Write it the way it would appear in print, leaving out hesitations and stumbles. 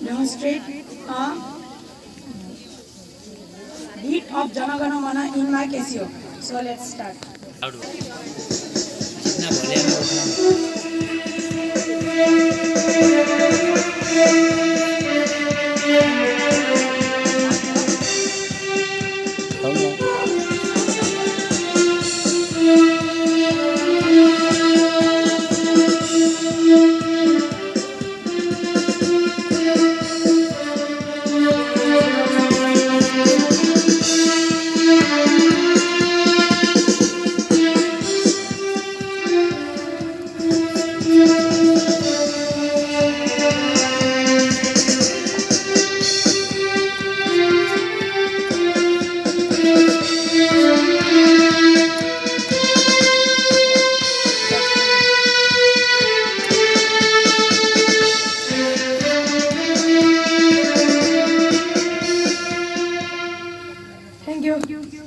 demonstrate a beat of Jana Gana Mana in my Casio. So let's start. जितना बोले हमें उतना Thank you.